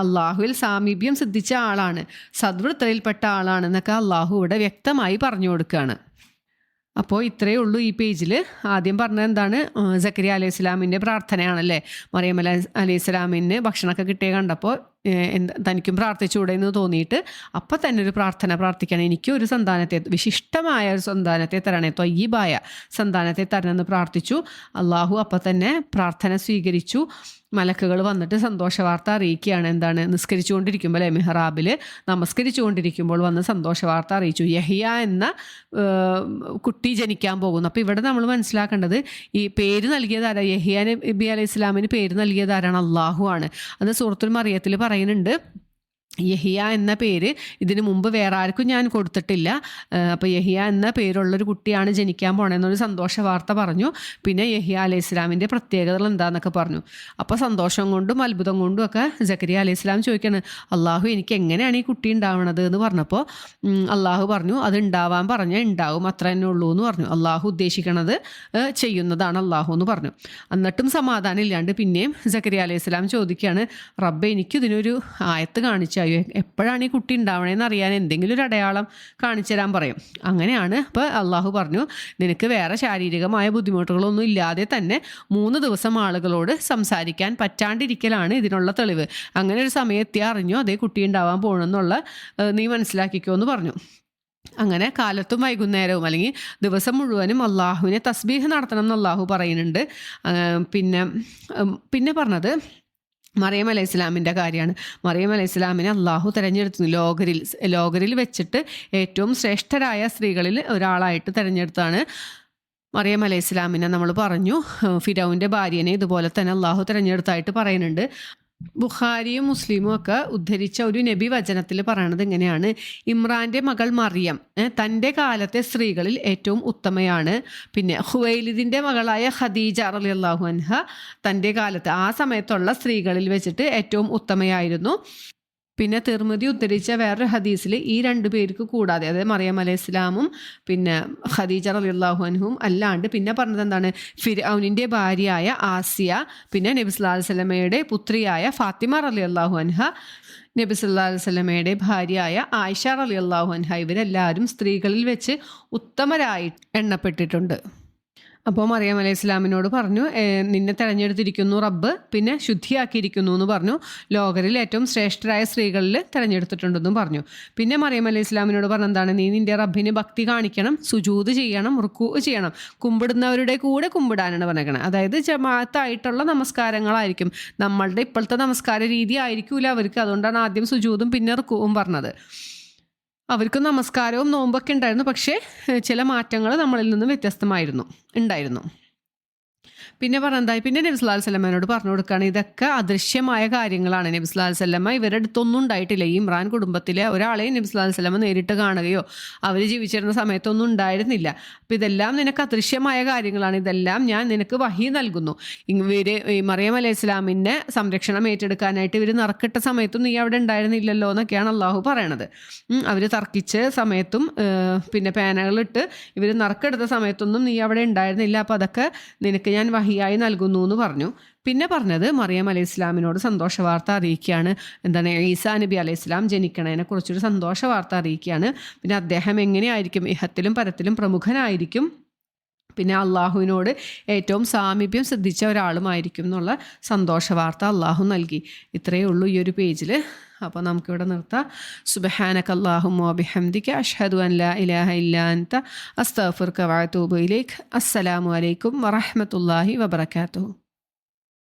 Speaker 1: അള്ളാഹുവിൽ സാമീപ്യം സിദ്ധിച്ച ആളാണ്, സദ്വൃത്തയിൽപ്പെട്ട ആളാണെന്നൊക്കെ അള്ളാഹു ഇവിടെ വ്യക്തമായി പറഞ്ഞു കൊടുക്കുകയാണ്. അപ്പോൾ ഇത്രയേ ഉള്ളൂ ഈ പേജിൽ. ആദ്യം പറഞ്ഞത് എന്താണ്? സക്കരിയ അലൈഹി ഇസ്ലാമിൻ്റെ പ്രാർത്ഥനയാണല്ലേ. മറിയം അലൈഹി ഇസ്ലാമിന് ഭക്ഷണമൊക്കെ കിട്ടിയ കണ്ടപ്പോൾ തനിക്കും പ്രാർത്ഥിച്ചുകൂടെ എന്ന് തോന്നിയിട്ട് അപ്പം തന്നെ ഒരു പ്രാർത്ഥിക്കണം. എനിക്കൊരു സന്താനത്തെ വിശിഷ്ടമായ ഒരു സന്താനത്തെ തരണേ, ത്വയ്യിബായ സന്താനത്തെ തരണമെന്ന് പ്രാർത്ഥിച്ചു. അള്ളാഹു അപ്പം തന്നെ പ്രാർത്ഥന സ്വീകരിച്ചു. മലക്കുകൾ വന്നിട്ട് സന്തോഷ വാർത്ത അറിയിക്കുകയാണ്. എന്താണ്? നിസ്കരിച്ചുകൊണ്ടിരിക്കുമ്പോൾ അല്ലെ മെഹ്റാബിൽ നമസ്കരിച്ചുകൊണ്ടിരിക്കുമ്പോൾ വന്ന് സന്തോഷ വാർത്ത അറിയിച്ചു. യഹിയ എന്ന കുട്ടി ജനിക്കാൻ പോകുന്നു. അപ്പോൾ ഇവിടെ നമ്മൾ മനസ്സിലാക്കേണ്ടത് ഈ പേര് നൽകിയത് ആരാ? യഹിയ നബി അലൈഹി ഇസ്ലാമിന് പേര് നൽകിയത് ആരാണ്? അള്ളാഹു ആണ്. അത് സൂറത്തുൽ മറിയത്തിൽ പറയുന്നുണ്ട്. യഹിയ എന്ന പേര് ഇതിനു മുമ്പ് വേറെ ആർക്കും ഞാൻ കൊടുത്തിട്ടില്ല. അപ്പോൾ യഹിയ എന്ന പേരുള്ളൊരു കുട്ടിയാണ് ജനിക്കാൻ പോണതെന്നൊരു സന്തോഷ വാർത്ത പറഞ്ഞു. പിന്നെ യഹിയ അലൈഹി ഇസ്ലാമിൻ്റെ പ്രത്യേകതകൾ എന്താണെന്നൊക്കെ പറഞ്ഞു. അപ്പോൾ സന്തോഷം കൊണ്ടും അത്ഭുതം കൊണ്ടും ഒക്കെ സക്കരിയ അലൈഹി ഇസ്ലാം ചോദിക്കുകയാണ്, അള്ളാഹു എനിക്ക് എങ്ങനെയാണ് ഈ കുട്ടി ഉണ്ടാവണത് എന്ന് പറഞ്ഞപ്പോൾ അള്ളാഹു പറഞ്ഞു, അത് ഉണ്ടാവാൻ പറഞ്ഞാൽ ഉണ്ടാവും, അത്ര തന്നെ ഉള്ളൂ എന്ന് പറഞ്ഞു. അള്ളാഹു ഉദ്ദേശിക്കണത് ചെയ്യുന്നതാണ് അള്ളാഹു എന്ന് പറഞ്ഞു. എന്നിട്ടും സമാധാനം ഇല്ലാണ്ട് പിന്നെയും സക്കരിയ അലൈഹി ഇസ്ലാം ചോദിക്കുകയാണ്, റബ്ബെ എനിക്കിതിനൊരു ആയത്ത് കാണിച്ചു, എപ്പോഴാണ് ഈ കുട്ടി ഉണ്ടാവണേന്ന് അറിയാൻ എന്തെങ്കിലും ഒരു അടയാളം കാണിച്ചു തരാൻ പറയും. അങ്ങനെയാണ് അപ്പോൾ അള്ളാഹു പറഞ്ഞു, നിനക്ക് വേറെ ശാരീരികമായ ബുദ്ധിമുട്ടുകളൊന്നും ഇല്ലാതെ തന്നെ 3 ദിവസം ആളുകളോട് സംസാരിക്കാൻ പറ്റാണ്ടിരിക്കലാണ് ഇതിനുള്ള തെളിവ്. അങ്ങനെ ഒരു സമയത്തെ അറിഞ്ഞോ അതേ കുട്ടി ഉണ്ടാവാൻ പോകണമെന്നുള്ള നീ മനസ്സിലാക്കിക്കോ എന്ന് പറഞ്ഞു. അങ്ങനെ കാലത്തും വൈകുന്നേരവും അല്ലെങ്കിൽ ദിവസം മുഴുവനും അള്ളാഹുവിനെ തസ്ബീഹ് നടത്തണം എന്ന് അള്ളാഹു പറയുന്നുണ്ട്. പിന്നെ പറഞ്ഞത് മറിയം അലൈഹി ഇസ്ലാമിൻ്റെ കാര്യമാണ്. മറിയം അലൈഹി ഇസ്ലാമിനെ അള്ളാഹു തിരഞ്ഞെടുത്തു. ലോകരിൽ വെച്ചിട്ട് ഏറ്റവും ശ്രേഷ്ഠരായ സ്ത്രീകളിൽ ഒരാളായിട്ട് തിരഞ്ഞെടുത്താണ് മറിയം അലൈഹി ഇസ്ലാമിനെ. നമ്മൾ പറഞ്ഞു ഫിരൗൻ്റെ ഭാര്യനെ ഇതുപോലെ തന്നെ അള്ളാഹു തിരഞ്ഞെടുത്തായിട്ട് പറയുന്നുണ്ട്. ബുഖാരിയും മുസ്ലിമും ഒക്കെ ഉദ്ധരിച്ച ഒരു നബി വചനത്തിൽ പറയണത് ഇങ്ങനെയാണ്, ഇമ്രാൻ്റെ മകൾ മറിയം തൻ്റെ കാലത്തെ സ്ത്രീകളിൽ ഏറ്റവും ഉത്തമയാണ്. പിന്നെ ഹുവൈലിദിൻ്റെ മകളായ ഖദീജ റളിയല്ലാഹു അൻഹ തൻ്റെ കാലത്ത് ആ സമയത്തുള്ള സ്ത്രീകളിൽ വെച്ചിട്ട് ഏറ്റവും ഉത്തമയായിരുന്നു. പിന്നെ തിർമിദി ഉദ്ധരിച്ച വേറൊരു ഹദീസിൽ ഈ 2 പേർക്ക് കൂടാതെ, അതായത് മറിയം അലൈഹി ഇസ്ലാമും പിന്നെ ഖദീജ റളിയല്ലാഹു അൻഹും അല്ലാണ്ട് പിന്നെ പറഞ്ഞത് എന്താണ്, ഫിർഔനിൻ്റെ ഭാര്യയായ ആസിയ, പിന്നെ നബി സല്ലല്ലാഹു അലൈഹി വസല്ലമയുടെ പുത്രിയായ ഫാത്തിമ റളിയല്ലാഹു അൻഹ, നബി സല്ലല്ലാഹു അലൈഹി വസല്ലമയുടെ ഭാര്യയായ ആയിഷ റളിയല്ലാഹു അൻഹ, ഇവരെല്ലാവരും സ്ത്രീകളിൽ വെച്ച് ഉത്തമരായി എണ്ണപ്പെട്ടിട്ടുണ്ട്. അപ്പോൾ മറിയം അലൈഹി ഇസ്ലാമിനോട് പറഞ്ഞു, നിന്നെ തിരഞ്ഞെടുത്തിരിക്കുന്നു റബ്ബ്, പിന്നെ ശുദ്ധിയാക്കിയിരിക്കുന്നു എന്ന് പറഞ്ഞു. ലോകരിൽ ഏറ്റവും ശ്രേഷ്ഠരായ സ്ത്രീകളിൽ തിരഞ്ഞെടുത്തിട്ടുണ്ടെന്നും പറഞ്ഞു. പിന്നെ മറിയം അലൈഹി ഇസ്ലാമിനോട് പറഞ്ഞ എന്താണ്, നീ നിൻ്റെ റബ്ബിന് ഭക്തി കാണിക്കണം, സുജൂദ് ചെയ്യണം, റുക്കൂ ചെയ്യണം, കുമ്പിടുന്നവരുടെ കൂടെ കുമ്പിടാനാണ് പറഞ്ഞേക്കണത്. അതായത് ജമാഅത്തായിട്ടുള്ള നമസ്കാരങ്ങളായിരിക്കും, നമ്മളുടെ ഇപ്പോഴത്തെ നമസ്കാര രീതി ആയിരിക്കൂല അവർക്ക്. അതുകൊണ്ടാണ് ആദ്യം സുജൂദും പിന്നെ റുക്കൂവും പറഞ്ഞത്. അവർക്ക് നമസ്കാരവും നോമ്പൊക്കെ ഉണ്ടായിരുന്നു, പക്ഷേ ചില മാറ്റങ്ങൾ നമ്മളിൽ നിന്ന് ഉണ്ടായിരുന്നു. പിന്നെ പറഞ്ഞതായി പിന്നെ നബി സല്ലല്ലാഹു അലൈഹി വസല്ലമയോട് പറഞ്ഞു കൊടുക്കുകയാണ്, ഇതൊക്കെ അദൃശ്യമായ കാര്യങ്ങളാണ്. നബി സല്ലല്ലാഹു അലൈഹി വസല്ലമ ഇവരുടെ അടുത്തൊന്നും ഉണ്ടായിട്ടില്ല. ഈ ഇമ്രാൻ കുടുംബത്തിലെ ഒരാളെയും നബി സല്ലല്ലാഹു അലൈഹി വസല്ലമ നേരിട്ട് കാണുകയോ അവർ ജീവിച്ചിരുന്ന സമയത്തൊന്നും ഉണ്ടായിരുന്നില്ല. അപ്പോൾ ഇതെല്ലാം നിനക്ക് അദൃശ്യമായ കാര്യങ്ങളാണ്, ഇതെല്ലാം ഞാൻ നിനക്ക് വഹി നൽകുന്നു. ഇവർ മറിയം അലൈഹി ഇസ്ലാമിൻ്റെ സംരക്ഷണം ഏറ്റെടുക്കാനായിട്ട് ഇവർ നറുക്കിട്ട സമയത്തും നീ അവിടെ ഉണ്ടായിരുന്നില്ലല്ലോ എന്നൊക്കെയാണ് അള്ളാഹു പറയണത്. അവർ തർക്കിച്ച സമയത്തും പിന്നെ പേനകളിട്ട് ഇവർ നറുക്കെടുത്ത സമയത്തൊന്നും നീ അവിടെ ഉണ്ടായിരുന്നില്ല. അപ്പോൾ അതൊക്കെ നിനക്ക് ഞാൻ വഹിയായി നൽകുന്നു എന്ന് പറഞ്ഞു. പിന്നെ പറഞ്ഞത് മറിയം അലൈഹി ഇസ്ലാമിനോട് സന്തോഷ വാർത്ത അറിയിക്കുകയാണ്. എന്താണ്, ഈസാ നബി അലൈഹി ഇസ്ലാം ജനിക്കണതിനെ കുറിച്ചൊരു സന്തോഷ വാർത്ത അറിയിക്കുകയാണ്. പിന്നെ അദ്ദേഹം എങ്ങനെയായിരിക്കും, ഇഹത്തിലും പരത്തിലും പ്രമുഖനായിരിക്കും, പിന്നെ അള്ളാഹുവിനോട് ഏറ്റവും സാമീപ്യം ശ്രദ്ധിച്ച ഒരാളുമായിരിക്കും എന്നുള്ള സന്തോഷ വാർത്ത അള്ളാഹു നൽകി. ഇത്രയേ ഉള്ളൂ ഈ ഒരു പേജിൽ. അപ്പോൾ നമുക്കിവിടെ നിർത്താം. സുബ്ഹാനക അല്ലാഹുമ്മ വബിഹംദിക അഷ്ഹദു അൻ ലാ ഇലാഹ ഇല്ലാ അൻത അസ്തഗ്ഫിറുക വഅതൂബു ഇലൈക്. അസ്സലാമു അലൈക്കും വറഹ്മത്തുള്ളാഹി വബറകാതുഹു.